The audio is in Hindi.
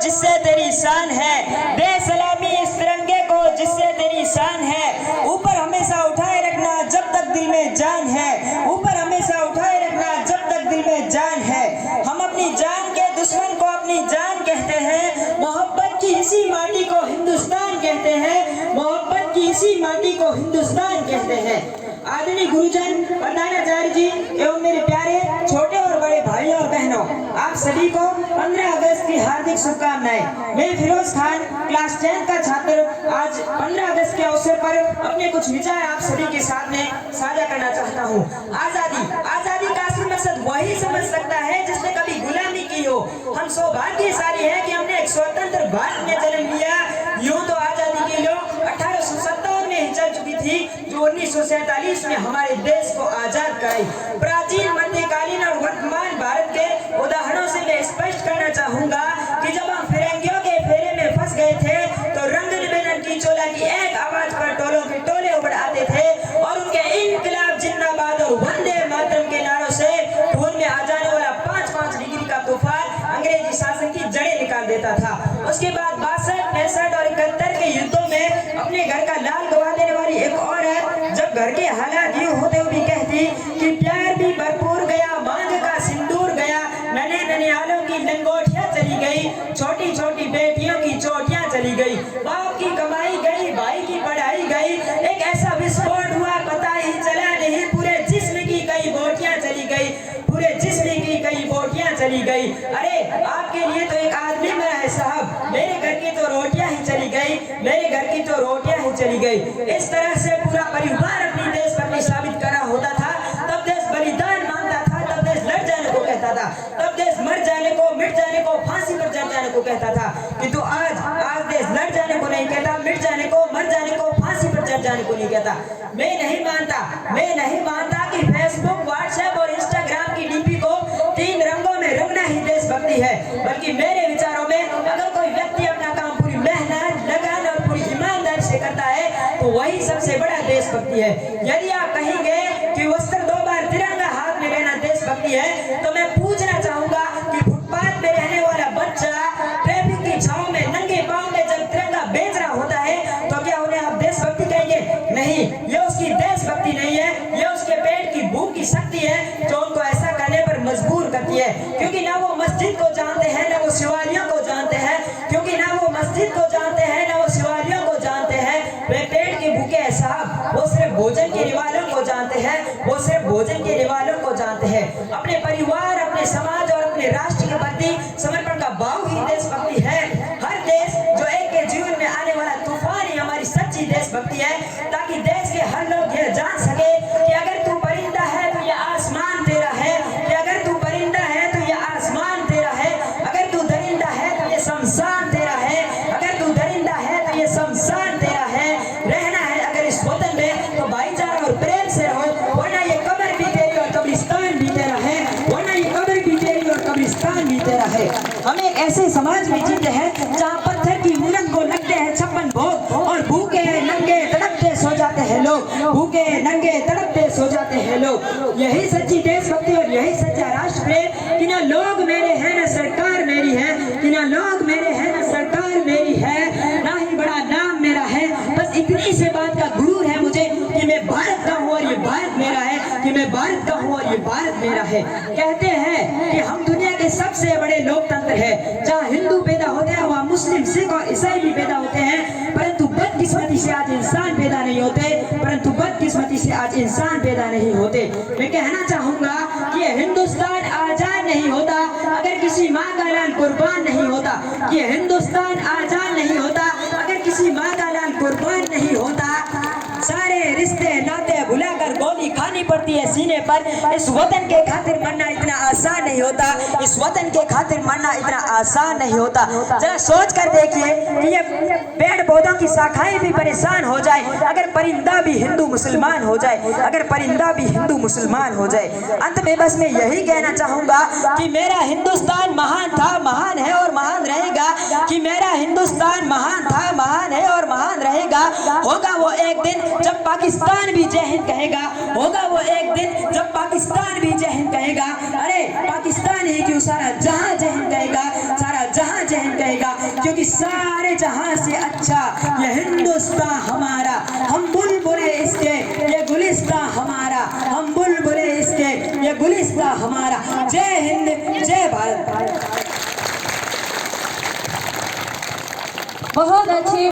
जिससे तेरी शान है, दे सलामी इस तिरंगे को जिससे तेरी शान है। ऊपर हमेशा उठाए रखना जब तक दिल में जान है, ऊपर हमेशा उठाए रखना जब तक दिल में जान है। हम अपनी जान के दुश्मन को अपनी जान कहते हैं, मोहब्बत की इसी माटी को हिंदुस्तान कहते हैं, मोहब्बत की इसी माटी को हिंदुस्तान कहते हैं। आदरणीय गुरुजन, प्रधानाचार्य जी एवं मेरे प्यारे छोटे और बड़े भाइयों और बहनों, आप सभी को 15 अगस्त की हार्दिक शुभकामनाएं। मैं फिरोज खान क्लास 10 का छात्र आज 15 अगस्त के अवसर पर अपने कुछ विचार आप सभी के साथ में साझा करना चाहता हूँ। आजादी का असली मकसद वही समझ सकता है जिसने कभी गुलामी की हो। हम सौभाग्यशाली हैं कि हमने एक स्वतंत्र भारत में जन्म लिया। यूं तो आजादी की लो 1857 में ही चल चुकी थी, जो 1947 में हमारे देश को आजाद कराई। प्राचीन, मध्यकालीन और वर्तमान भारत के उदाहरणों से मैं स्पष्ट करना चाहूंगा कि जब हम फिरंगियों के फेरे में फंस गए थे तो रंग निवेदन की चोला की एक आवाज पर टोलों के टोले उमड़ आते थे और उनके इनकलाब जिंदाबाद और वंदे मातरम के नारों से खून में आ जाने वाला 5-5 डिग्री का तूफान अंग्रेजी शासन की जड़ें निकाल देता था। उसके बाद 62, 65 और 71 के युद्धों में अपने घर का लाल गवा देने वाली एक औरत जब घर के हालात यूं होते हुए भी कहती कि प्यार भी भरपूर गया, मांग का सिंदूर गया, नन्हे ननिहालों की लंगोटियां चली गई, छोटी छोटी बेटियों की चोटियां चली गई, बाप की कमाई गई, भाई की पढ़ाई गई, एक ऐसा विस्फोट हुआ पता ही चला नहीं, पूरे जिस्म की कई बोटियां चली गई, पूरे जिस्म की कई बोटियां चली गई। अरे आपके लिए तो एक आदमी मरा है साहब, मेरे घर की तो रोटियां ही चली गई, मेरे घर की तो रोटियां ही चली गई। इस तरह से पूरा परिवार अपनी देशभक्ति साबित करा होता था। तब देश बलिदान मांगता था, तब देश लड़ जाने को कहता था, तब देश मर जाने को, मिट जाने को, फांसी पर चढ़ जाने को कहता था। किंतु आज देश लड़ जाने को नहीं कहता, मिट जाने को, मर जाने को, फांसी पर चढ़ जाने को नहीं कहता। मैं नहीं मानता कि फेसबुक, व्हाट्सएप और इंस्टाग्राम की डीपी को 3 रंगों में रंगना ही देशभक्ति है, बल्कि मेरे विचारों में अगर कोई व्यक्ति अपना काम पूरी मेहनत, लगन और पूरी ईमानदारी से करता है तो वही सबसे बड़ा देशभक्ति है। यदि आप कहेंगे कि वस्त्र 2 बार तिरंगा हाथ में रहना देशभक्ति है, तो मैं पूछना चाहूंगा कि फुटपाथ में रहने वाला बच्चा ट्रैफिक की छांव में नंगे पांव में जब तिरंगा बेच रहा होता है तो क्या उन्हें आप देशभक्ति कहेंगे? नहीं, ये उसकी देशभक्ति नहीं है, ये उसके पेट की भूख की शक्ति है जो उनको ऐसा करने पर मजबूर करती है। क्योंकि ना वो मस्जिद को जानते हैं, ना वो शिवालियों को जानते हैं, क्योंकि ना वो मस्जिद को जानते हैं, ना वो शिवालियों को जानते हैं। वे पेट के भूखे हैं साहब, वो सिर्फ भोजन के निवालों को जानते हैं, वो सिर्फ भोजन के निवालों को जानते हैं। अपने परिवार, अपने समाज और अपने राष्ट्र के प्रति समर्पण का भाव ही देशभक्ति है। हर देश जो एक के जीवन में आने वाला तूफान ही हमारी सच्ची देशभक्ति है, ताकि देश के हर लोग यह जान सके कि अगर तू परिंदा है तो यह आसमान तेरा है, कि अगर तू परिंदा है तो यह आसमान तेरा है, अगर तू दरिंदा है तो यह शमशान तेरा है, अगर तू दरिंदा है तो यह शमशान तेरा है। रहना है अगर इस वतन में तो भाईचारा और प्रेम से रहो, वरना ये कब्र भी तेरी और कब्रिस्तान भी तेरा है, वरना ये कब्र भी तेरी और कब्रिस्तान भी तेरा है। हम एक ऐसे समाज में जीते हैं जहाँ पत्थर की मूरत को लगते हैं 56 भोग और भूखे नंगे तड़पते सो जाते हैं लोग, भूखे नंगे तड़पते सो जाते हैं लोग। यही सच्ची देशभक्ति और यही सच्चा राष्ट्र प्रेम कि ना लोग मेरे हैं ना सरकार मेरी है, कि ना लोग मेरे हैं ना सरकार मेरी है, ना ही बड़ा नाम मेरा है। बस इतनी से बात का गुरूर है मुझे कि मैं भारत का हूँ और ये भारत मेरा है, कि मैं भारत का हूँ और ये भारत मेरा है। कहते हैं कि हम दुनिया के सबसे बड़े लोकतंत्र है, जहाँ हिंदू पैदा होते हैं वहाँ मुस्लिम, सिख और ईसाई भी पैदा होते हैं, परंतु बदकिस्मती से आज इंसान पैदा नहीं होते, परंतु बदकिस्मती से आज इंसान पैदा नहीं होते। मैं कहना चाहूंगा कि ये हिंदुस्तान आजाद नहीं होता अगर किसी माँ का लाल कुर्बान नहीं होता, ये हिंदुस्तान आजाद नहीं होता अगर किसी माँ का लाल कुर्बान नहीं होता। सारे रिश्ते नाते भुलाकर गोली खानी पड़ती है सीने पर। इस वतन के खातिर मरना इतना आसान नहीं होता, इस वतन के खातिर मरना इतना आसान नहीं होता। जरा सोच कर देखिए कि ये पेड़ पौधों की शाखाएं भी परेशान हो जाए अगर परिंदा भी हिंदू मुसलमान हो जाए, अगर परिंदा भी हिंदू मुसलमान हो जाए। अंत में बस मैं यही कहना चाहूंगा कि मेरा हिंदुस्तान महान था, महान है और महान रहेगा, कि मेरा हिंदुस्तान महान था, महान है और महान रहेगा। होगा वो एक दिन जब पाकिस्तान भी जय हिंद कहेगा, होगा वो एक दिन जब पाकिस्तान भी जय हिंद कहेगा। अरे पाकिस्तान ही क्यों, सारा जहां जय हिंद कहेगा, सारा जहां जहन कहेगा, क्योंकि सारे जहां से अच्छा ये हिंदुस्तान हमारा, हम बुलबुले इसके ये गुलिस्तान हमारा, हम बुलबुले इसके ये गुलिस्तान हमारा। जय हिंद, जय भारत। बहुत अच्छी